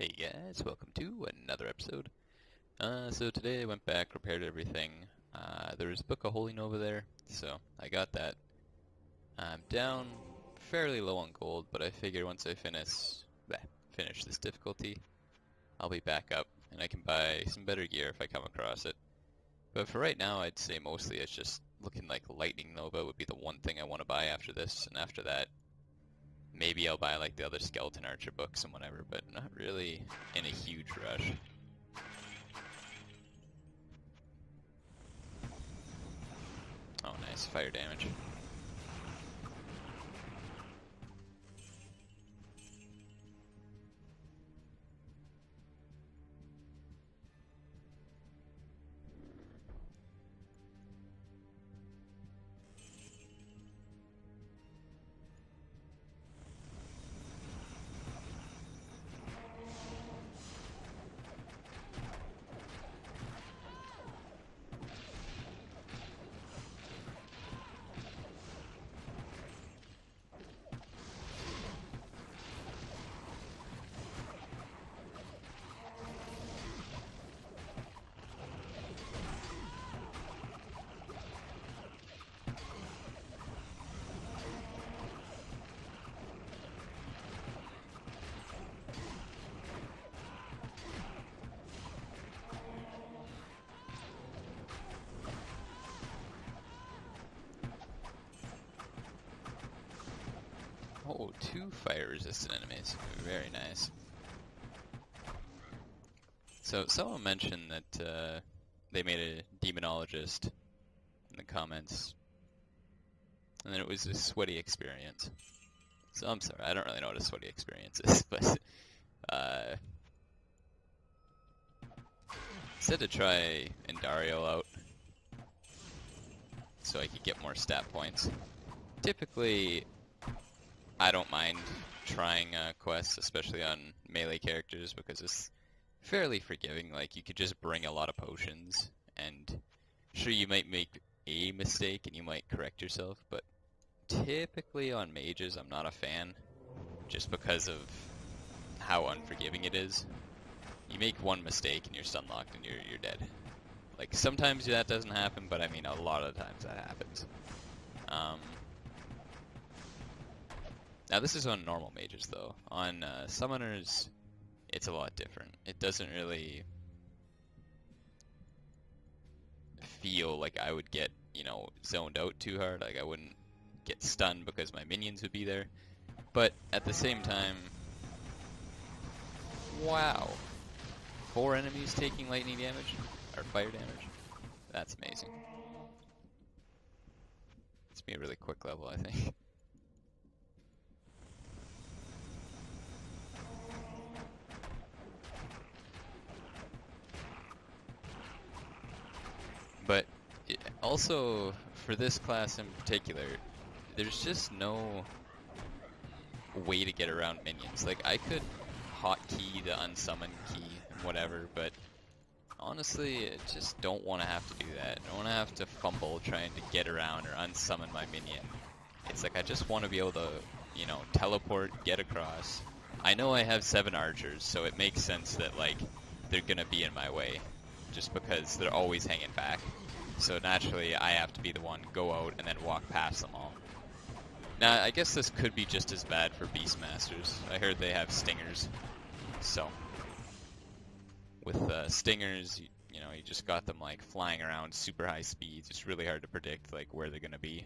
Hey guys, welcome to another episode. So today I went back, repaired everything. There was a Book of Holy Nova there, so I got that. I'm down fairly low on gold, but I figure once I finish this difficulty, I'll be back up, and I can buy some better gear if I come across it. But for right now, I'd say mostly it's just looking like Lightning Nova would be the one thing I want to buy after this, and after that, maybe I'll buy like the other Skeleton Archer books and whatever, but not really in a huge rush. Oh nice, fire damage. Oh, two fire-resistant enemies. Very nice. So someone mentioned that they made a demonologist in the comments, and then it was a sweaty experience. So I'm sorry, I don't really know what a sweaty experience is, but said to try Endario out so I could get more stat points. Typically, I don't mind trying quests, especially on melee characters, because it's fairly forgiving. Like, you could just bring a lot of potions, and sure, you might make a mistake and you might correct yourself, but typically on mages, I'm not a fan, just because of how unforgiving it is. You make one mistake and you're stun locked and you're dead. Like, sometimes that doesn't happen, but I mean, a lot of the times that happens. Now this is on normal mages though. On summoners, it's a lot different. It doesn't really feel like I would get, zoned out too hard. Like I wouldn't get stunned because my minions would be there. But at the same time, wow. 4 enemies taking lightning damage, or fire damage. That's amazing. It's be a really quick level, I think. But also, for this class in particular, there's just no way to get around minions. Like, I could hotkey the unsummon key and whatever, but honestly, I just don't want to have to do that. I don't want to have to fumble trying to get around or unsummon my minion. It's like, I just want to be able to, teleport, get across. I know I have 7 archers, so it makes sense that, like, they're gonna be in my way, just because they're always hanging back. So naturally, I have to be the one, go out, and then walk past them all. Now, I guess this could be just as bad for Beastmasters. I heard they have stingers. So, with stingers, you just got them, like, flying around super high speeds. It's really hard to predict, like, where they're gonna be.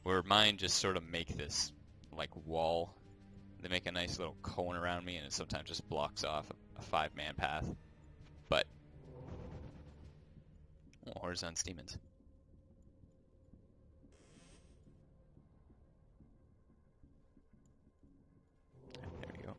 Where mine just sort of make this, like, wall. They make a nice little cone around me, and it sometimes just blocks off a 5-man path. But Horizon's demons. There we go.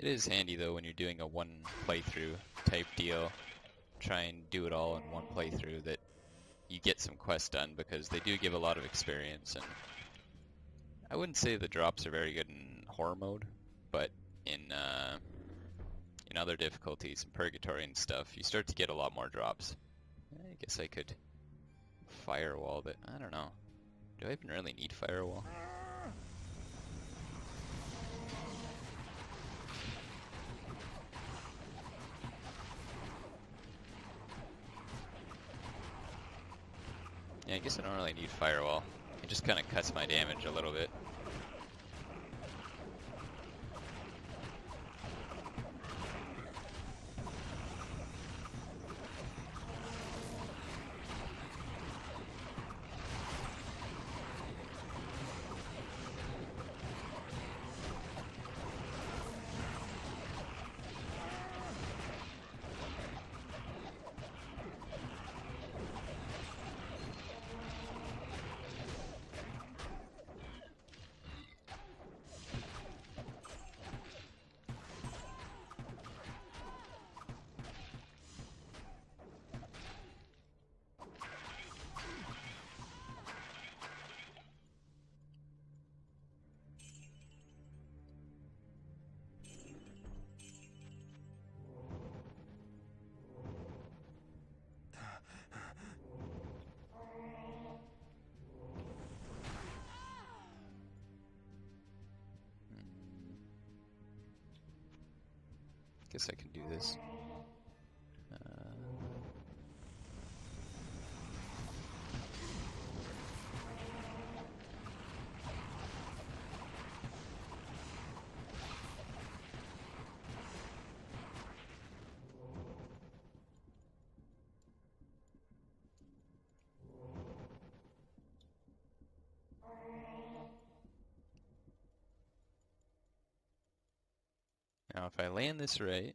It is handy though when you're doing a one playthrough type deal. Try and do it all in one playthrough, that you get some quests done, because they do give a lot of experience. And I wouldn't say the drops are very good in horror mode, but in other difficulties, in purgatory and stuff, you start to get a lot more drops. I guess I could firewall, but I don't know. Do I even really need firewall? Yeah, I guess I don't really need firewall. It just kind of cuts my damage a little bit. Guess I can do this. Now, if I land this right,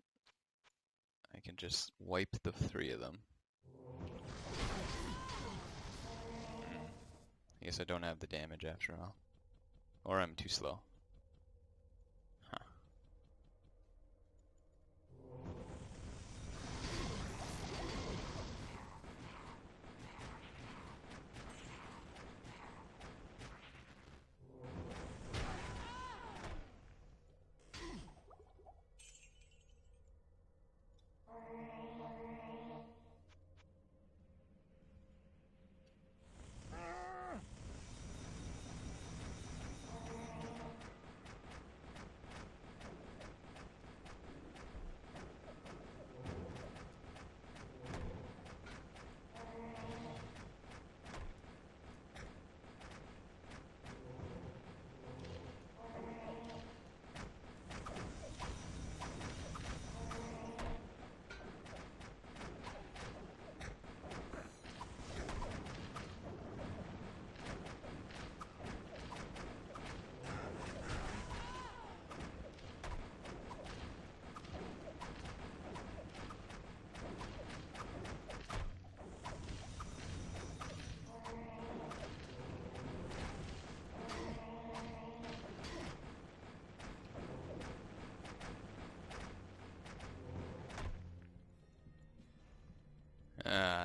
I can just wipe the three of them. I guess I don't have the damage after all. Or I'm too slow. Huh.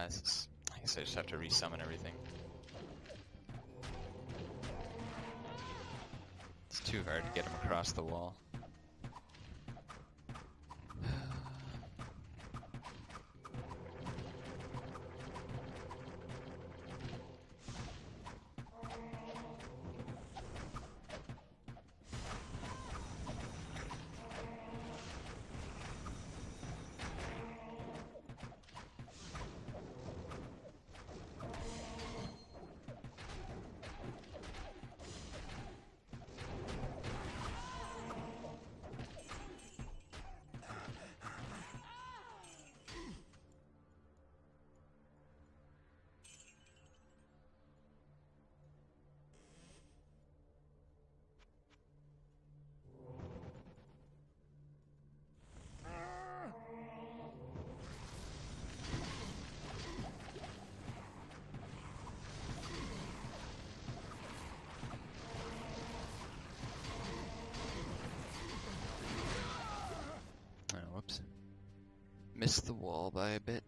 I guess I just have to resummon everything. It's too hard to get him across the wall. Missed the wall by a bit.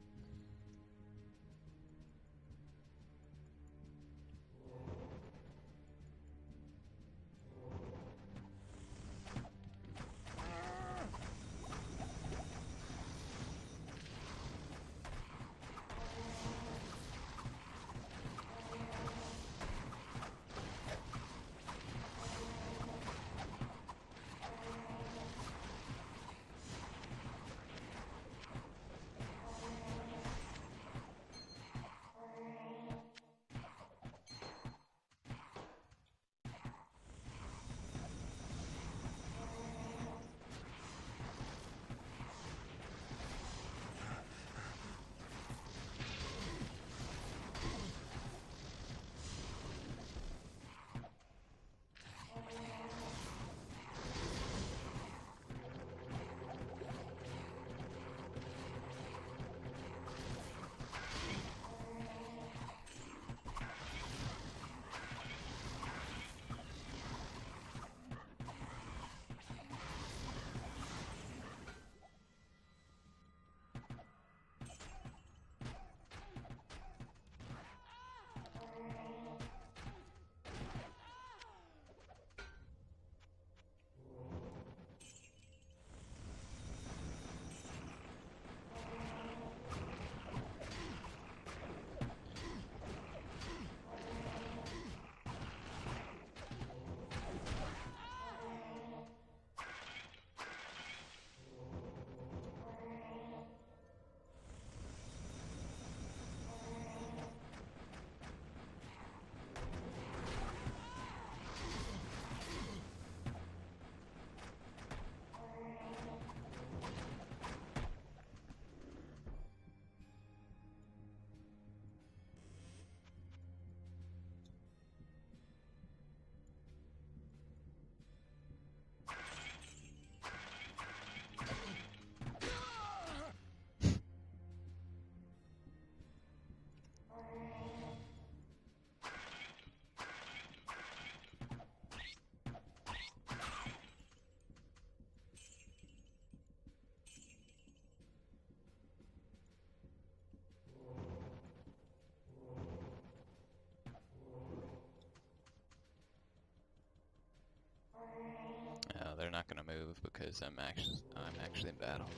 They're not gonna move because I'm actually in battle.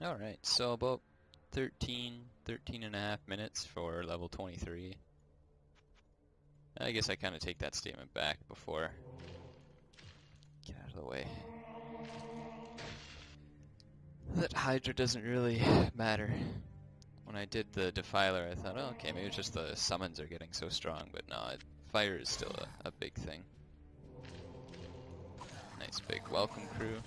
Alright, so about 13 and a half minutes for level 23. I guess I kind of take that statement back before. Get out of the way. That Hydra doesn't really matter. When I did the Defiler, I thought, oh, okay, maybe it's just the summons are getting so strong, but no, fire is still a big thing. Nice big welcome crew.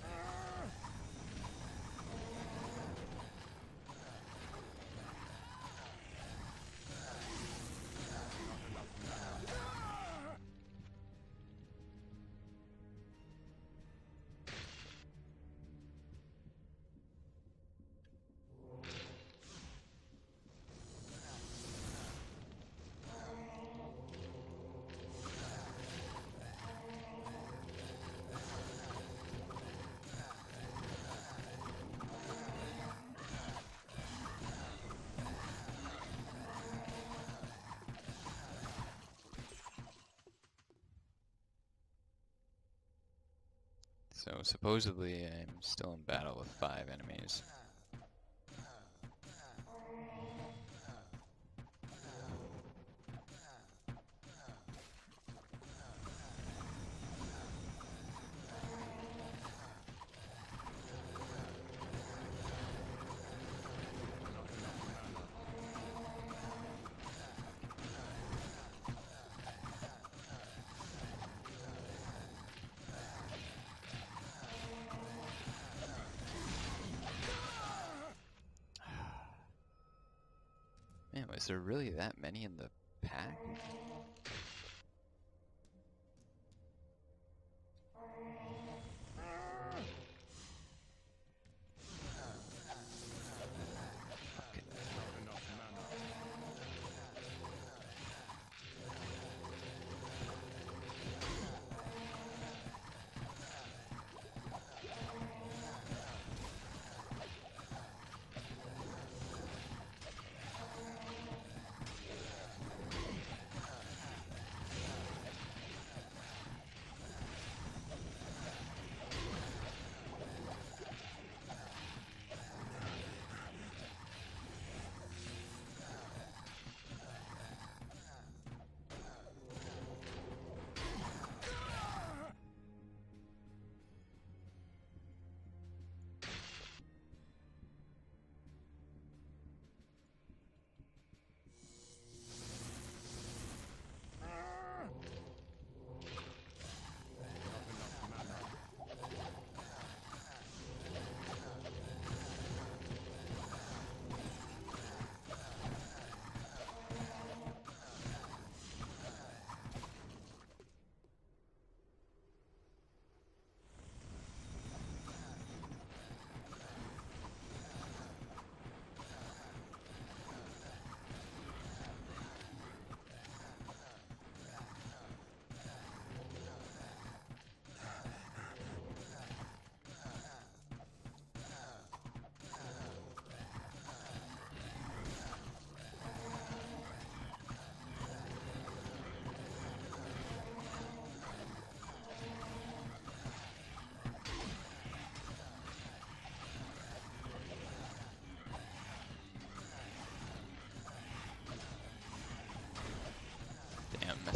So supposedly I'm still in battle with 5 enemies. Man, was there really that many in the pack?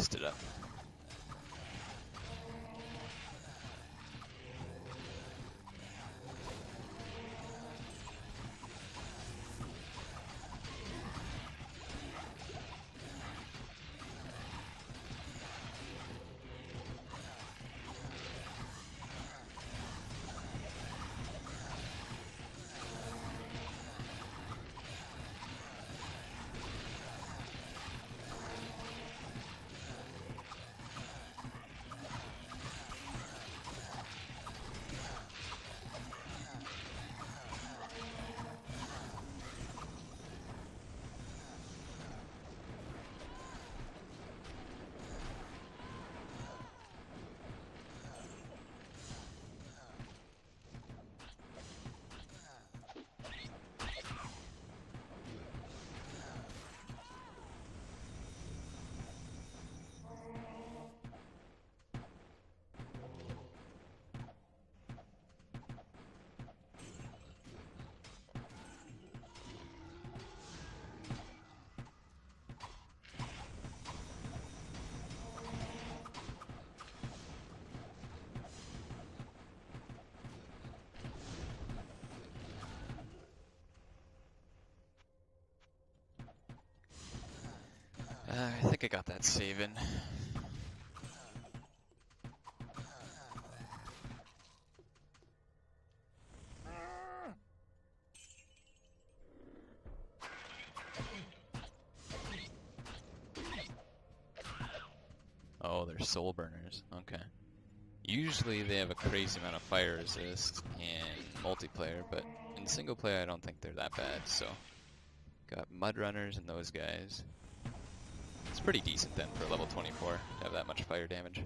messed it up. I think I got that save in. Oh, they're soul burners. Okay. Usually they have a crazy amount of fire resist in multiplayer, but in single player I don't think they're that bad, so got mud runners and those guys. It's pretty decent then for level 24 to have that much fire damage.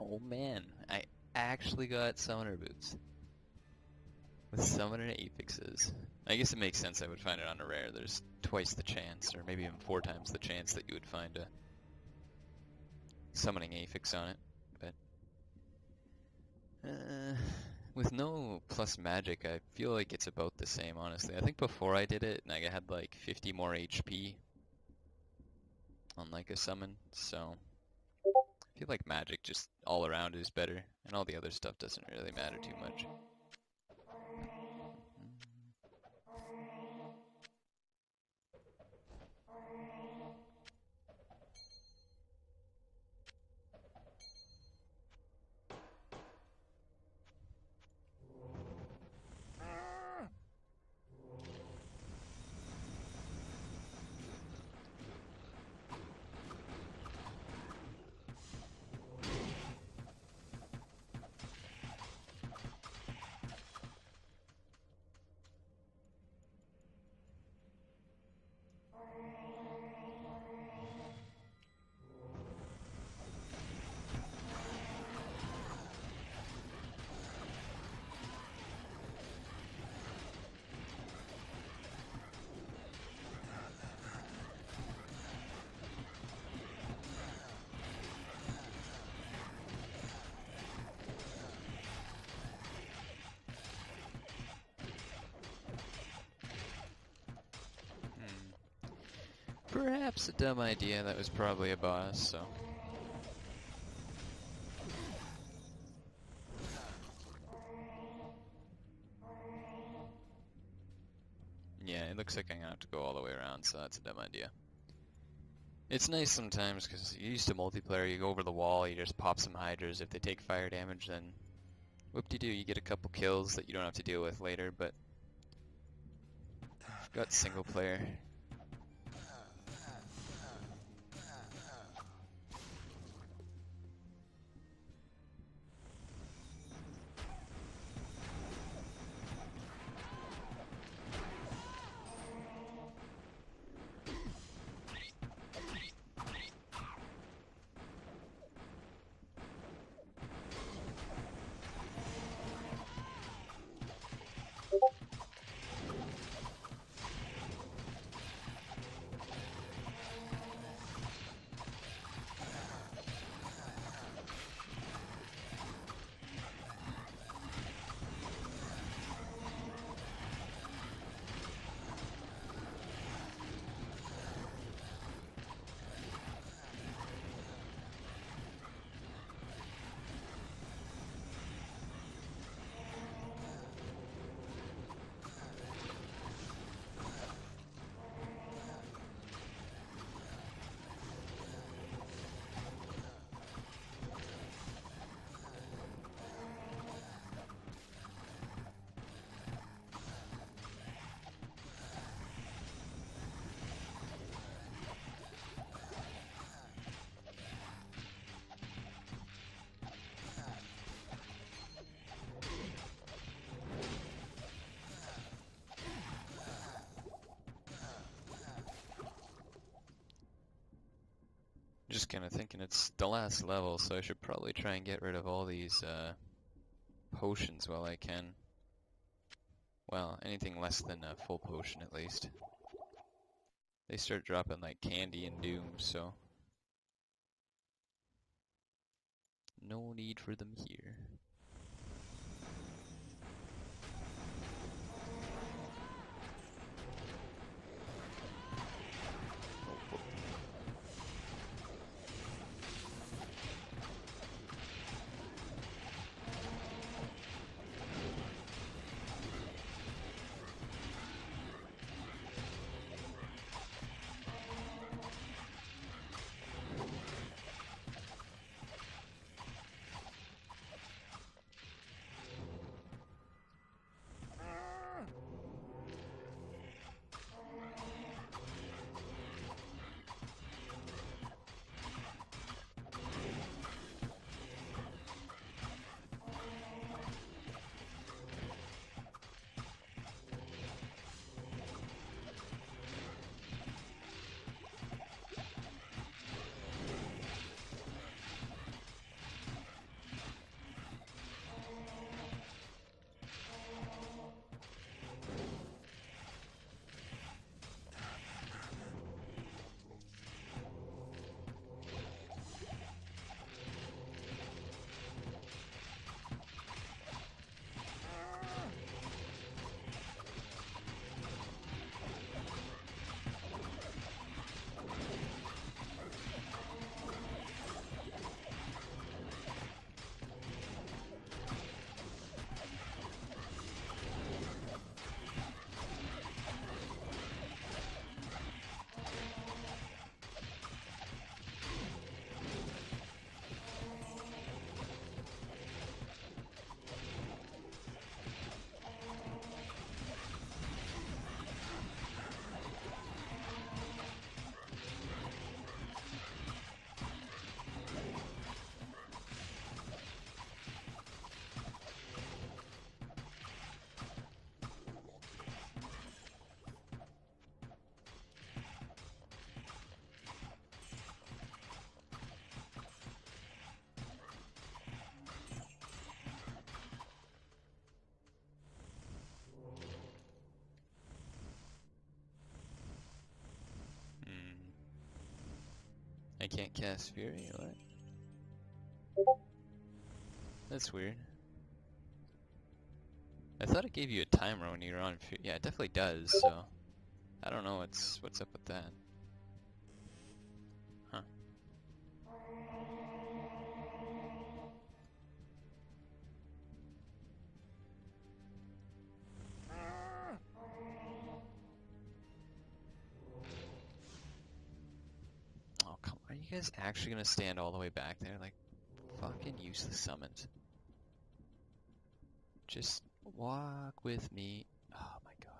Oh man, I actually got summoner boots. With summoner affixes. I guess it makes sense I would find it on a rare. There's twice the chance, or maybe even 4 times the chance that you would find a summoning affix on it. But with no plus magic, I feel like it's about the same, honestly. I think before I did it, like, I had like 50 more HP on like a summon, so I feel like magic just all around is better, and all the other stuff doesn't really matter too much. Perhaps a dumb idea. That was probably a boss, so. Yeah, it looks like I'm gonna have to go all the way around, so that's a dumb idea. It's nice sometimes, because you're used to multiplayer, you go over the wall, you just pop some hydras. If they take fire damage, then whoop-de-doo, you get a couple kills that you don't have to deal with later, but I've got single player. Just kind of thinking it's the last level, so I should probably try and get rid of all these potions while I can. Well, anything less than a full potion at least. They start dropping like candy in Doom, so no need for them here. I can't cast Fury, what? That's weird. I thought it gave you a timer when you were on Fury. Yeah, it definitely does, so I don't know what's up with that. guys actually gonna stand all the way back there? Like, fucking useless summons. Just walk with me. Oh my god.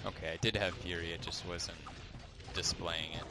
Okay, I did have Fury, it just wasn't displaying it.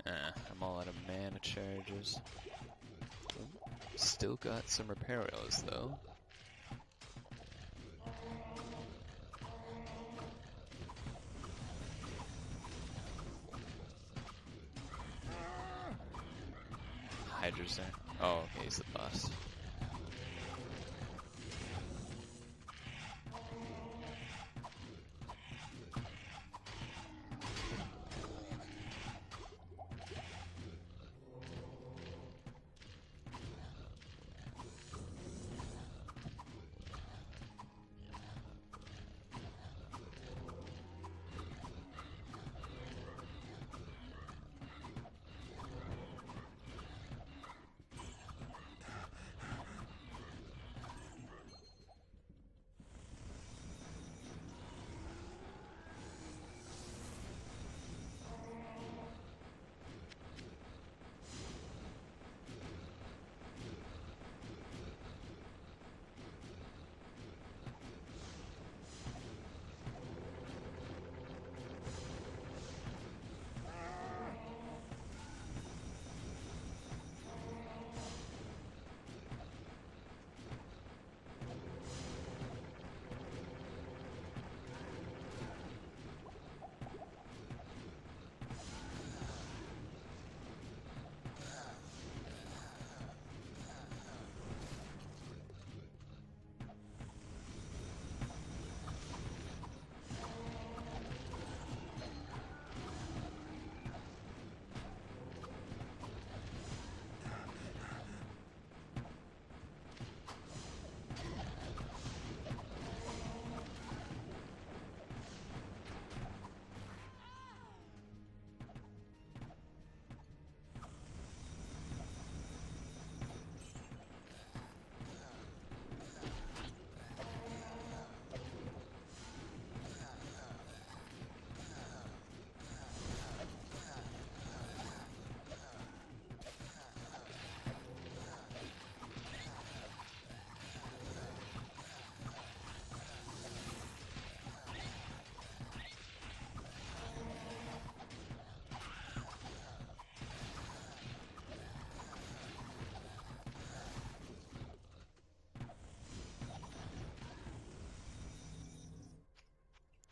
I'm all out of mana charges. Still got some repairos though. Hydra's there. Oh, okay, he's the boss.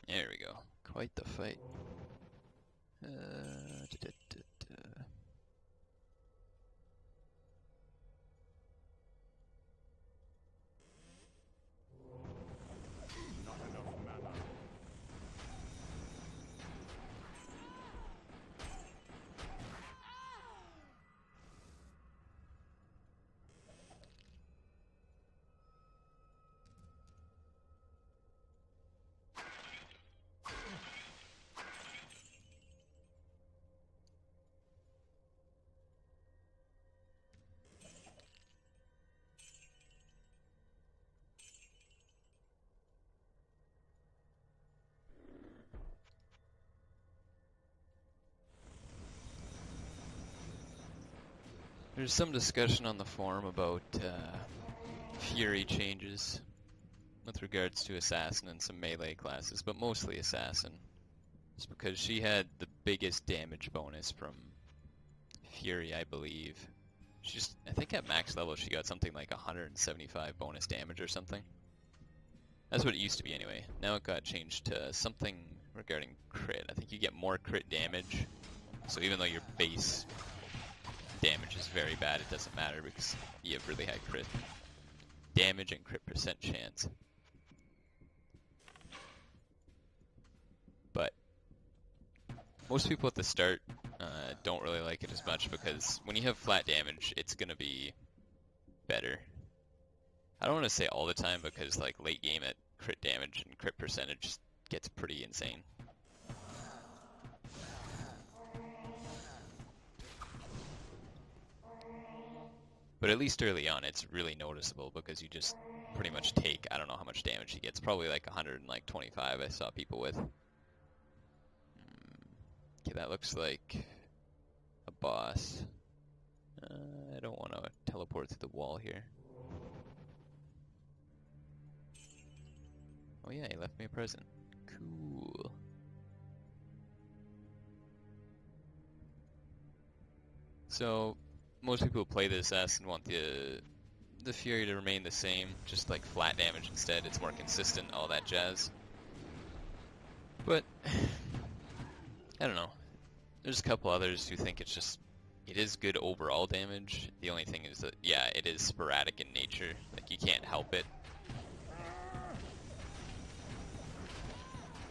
There we go. Quite the fight. Da, da, da, da. There's some discussion on the forum about Fury changes with regards to Assassin and some melee classes, but mostly Assassin. It's because she had the biggest damage bonus from Fury, I believe. She's, I think at max level she got something like 175 bonus damage or something. That's what it used to be anyway. Now it got changed to something regarding crit. I think you get more crit damage. So even though your base damage is very bad, it doesn't matter because you have really high crit damage and crit percent chance. But most people at the start don't really like it as much because when you have flat damage, it's going to be better. I don't want to say all the time because like late game at crit damage and crit percentage gets pretty insane. But at least early on, it's really noticeable because you just pretty much take, I don't know how much damage he gets, probably like 125 I saw people with. Okay, that looks like a boss. I don't want to teleport through the wall here. Oh yeah, he left me a present. Cool. So, most people who play this assassin want the Fury to remain the same, just like flat damage instead. It's more consistent, all that jazz. But I don't know. There's a couple others who think it's just, it is good overall damage. The only thing is that, yeah, it is sporadic in nature. Like, you can't help it.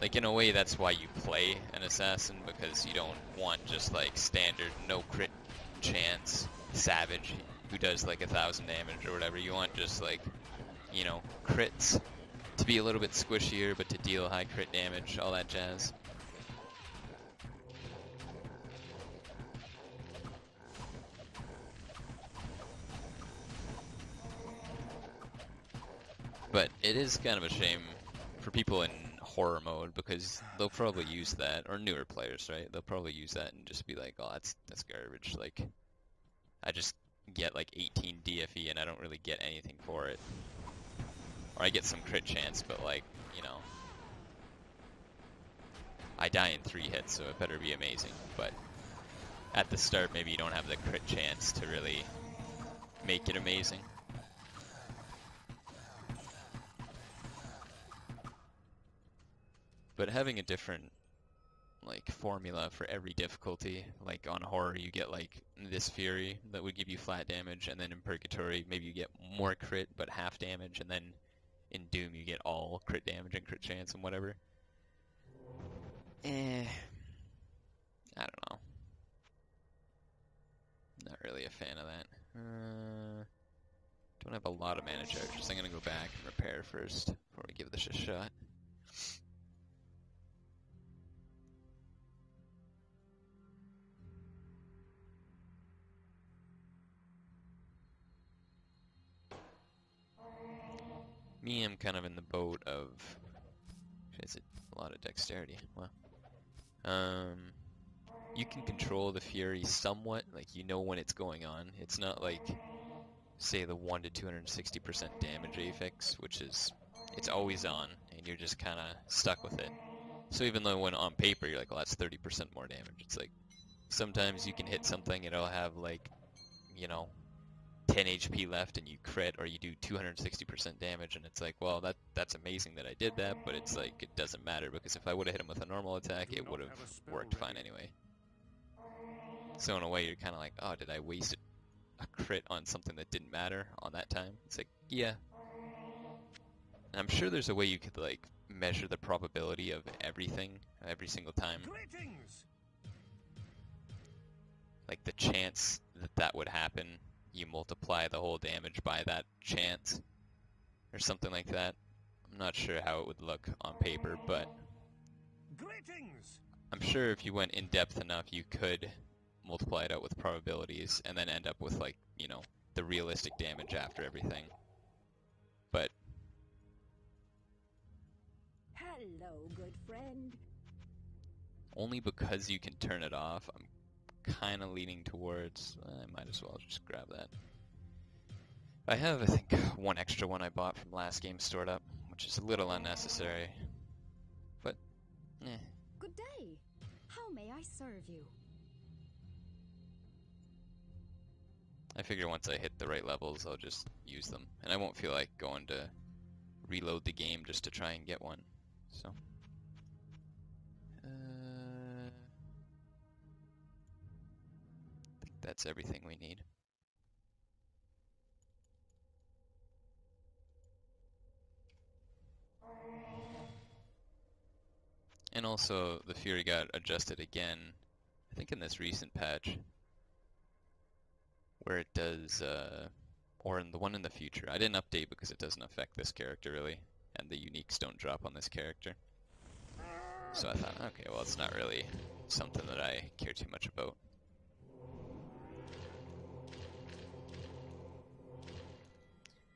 Like, in a way, that's why you play an assassin, because you don't want just, like, standard no crit chance savage who does, like, 1,000 damage or whatever. You want just, like, you know, crits to be a little bit squishier, but to deal high crit damage, all that jazz. But it is kind of a shame for people in horror mode because they'll probably use that, or newer players, right? They'll probably use that and just be like, oh, that's garbage. Like, I just get like 18 DFE and I don't really get anything for it. Or I get some crit chance, but like, you know, I die in 3 hits, so it better be amazing. But at the start, maybe you don't have the crit chance to really make it amazing. But having a different like formula for every difficulty, like on horror you get like this Fury that would give you flat damage, and then in Purgatory maybe you get more crit but half damage, and then in Doom you get all crit damage and crit chance and whatever. I don't know. Not really a fan of that. Don't have a lot of mana charges. I'm gonna go back and repair first before we give this a shot. Me, I'm kind of in the boat of, is it a lot of dexterity? Well, you can control the Fury somewhat, like you know when it's going on. It's not like, say, the 1 to 260% damage affix, which is, it's always on, and you're just kind of stuck with it. So even though when on paper you're like, well, that's 30% more damage, it's like, sometimes you can hit something and it'll have like, you know, 10 HP left and you crit, or you do 260% damage, and it's like, well, that's amazing that I did that, but it's like, it doesn't matter, because if I would have hit him with a normal attack, it would have worked fine anyway. So in a way, you're kind of like, oh, did I waste a crit on something that didn't matter on that time? It's like, yeah. And I'm sure there's a way you could, like, measure the probability of everything, every single time. Greetings. Like, the chance that that would happen, you multiply the whole damage by that chance, or something like that. I'm not sure how it would look on paper, but Greetings. I'm sure if you went in depth enough, you could multiply it out with probabilities and then end up with, like, you know, the realistic damage after everything. But Hello, good friend. only because you can turn it off, I'm kind of leaning towards, I might as well just grab that. I have, I think, one extra one I bought from last game stored up, which is a little unnecessary, but, Good day. I serve you? I figure once I hit the right levels, I'll just use them. And I won't feel like going to reload the game just to try and get one. So. I think that's everything we need. And also, the Fury got adjusted again, I think in this recent patch, where it does, or in the one in the future. I didn't update because it doesn't affect this character really, and the uniques don't drop on this character. So I thought, okay, well it's not really something that I care too much about.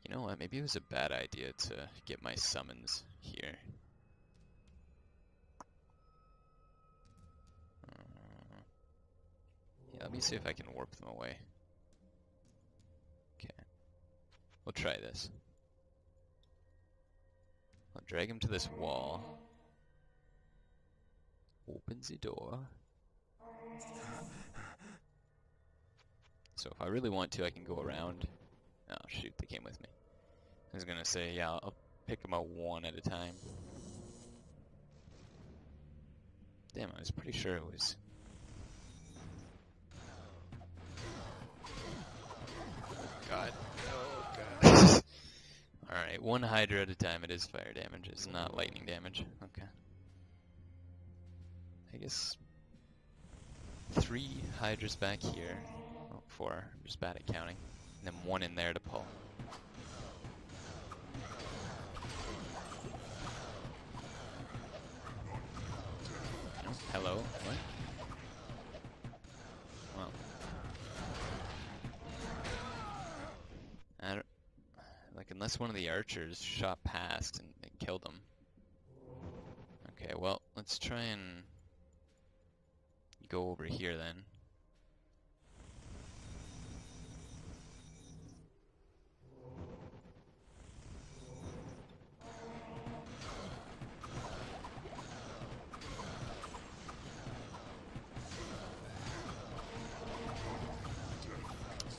You know what, maybe it was a bad idea to get my summons here. Yeah, let me see if I can warp them away. Okay. We'll try this. I'll drag him to this wall. Open the door. So if I really want to, I can go around. Oh shoot, they came with me. I was gonna say, yeah, I'll pick them out one at a time. Damn, I was pretty sure it was... God. Oh god. Alright, one Hydra at a time. It is fire damage, it's not lightning damage. Okay. I guess 3 Hydras back here. Oh, 4. I'm just bad at counting. And then 1 in there to pull. Oh, hello? What? Well. I don't... Like, unless one of the archers shot past and killed him. Okay, well, let's try and go over here then.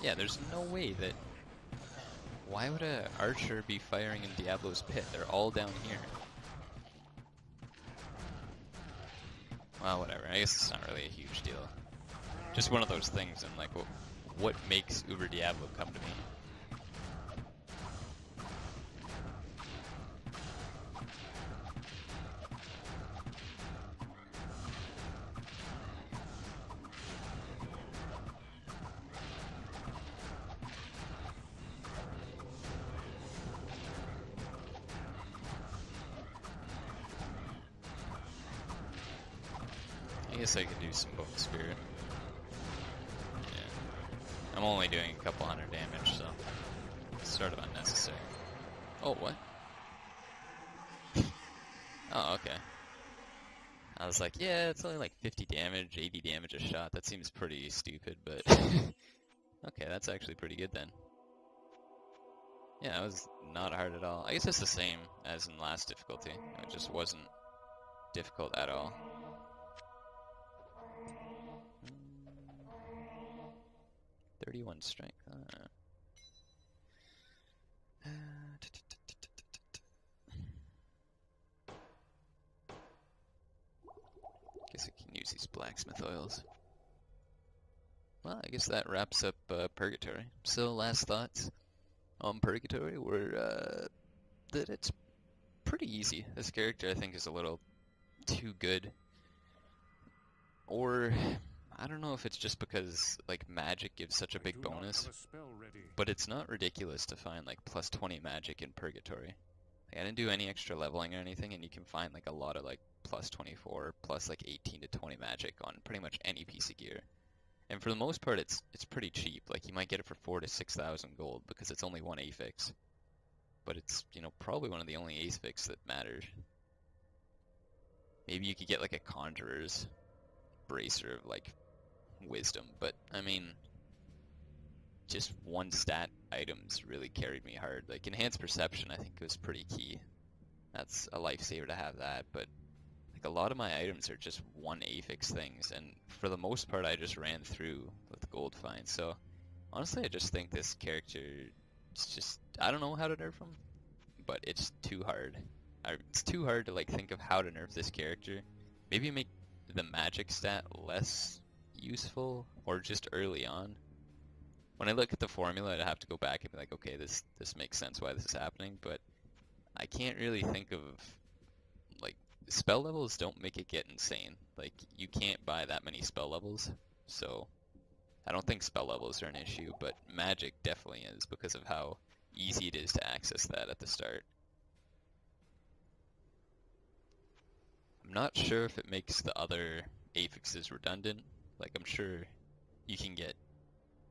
Yeah, there's no way that... Why would a archer be firing in Diablo's pit? They're all down here. Well, whatever. I guess it's not really a huge deal. Just one of those things, and like, what makes Uber Diablo come to me? I guess I could do some Bone Spirit. Yeah. I'm only doing a couple hundred damage, so it's sort of unnecessary. Oh, what? Oh, okay. I was like, yeah, it's only like 50 damage, 80 damage a shot. That seems pretty stupid, but... Okay, that's actually pretty good then. Yeah, it was not hard at all. I guess it's the same as in last difficulty. It just wasn't difficult at all. 31 strength. Guess I can use these blacksmith oils. Well, I guess that wraps up Purgatory. So, last thoughts on Purgatory were that it's pretty easy. This character, I think, is a little too good. Or... I don't know if it's just because, like, magic gives such a big bonus, but it's not ridiculous to find, like, plus 20 magic in Purgatory. Like, I didn't do any extra leveling or anything, and you can find, like, a lot of, like, plus 24, plus, like, 18 to 20 magic on pretty much any piece of gear. And for the most part, it's pretty cheap. Like, you might get it for 4,000 to 6,000 gold, because it's only one affix. But it's, you know, probably one of the only affix that matters. Maybe you could get, like, a Conjurer's Bracer of, like, wisdom, but I mean, just one stat items really carried me hard. Like enhanced perception, I think was pretty key. That's a lifesaver to have that, but like a lot of my items are just one affix things, and for the most part I just ran through with gold finds. So honestly, I just think this character is just, I don't know how to nerf him, but it's too hard. It's too hard to like think of how to nerf this character. Maybe make the magic stat less useful, or just early on. When I look at the formula, I'd have to go back and be like, okay, this makes sense why this is happening, but I can't really think of, like, spell levels don't make it get insane. Like, you can't buy that many spell levels, so I don't think spell levels are an issue, but magic definitely is because of how easy it is to access that at the start. I'm not sure if it makes the other affixes redundant. Like, I'm sure you can get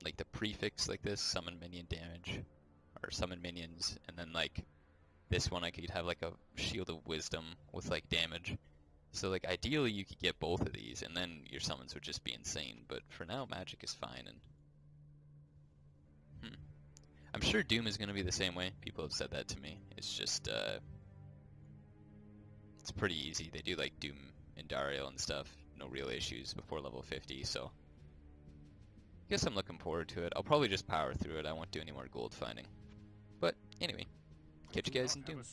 like the prefix like this, summon minion damage, or summon minions, and then like this one I could have like a shield of wisdom with like damage. So like ideally you could get both of these and then your summons would just be insane, but for now magic is fine. And I'm sure Doom is going to be the same way. People have said that to me. It's just it's pretty easy. They do like Doom and Dario and stuff, no real issues before level 50, so I guess I'm looking forward to it. I'll probably just power through it. I won't do any more gold finding. But anyway, catch you guys in Doom.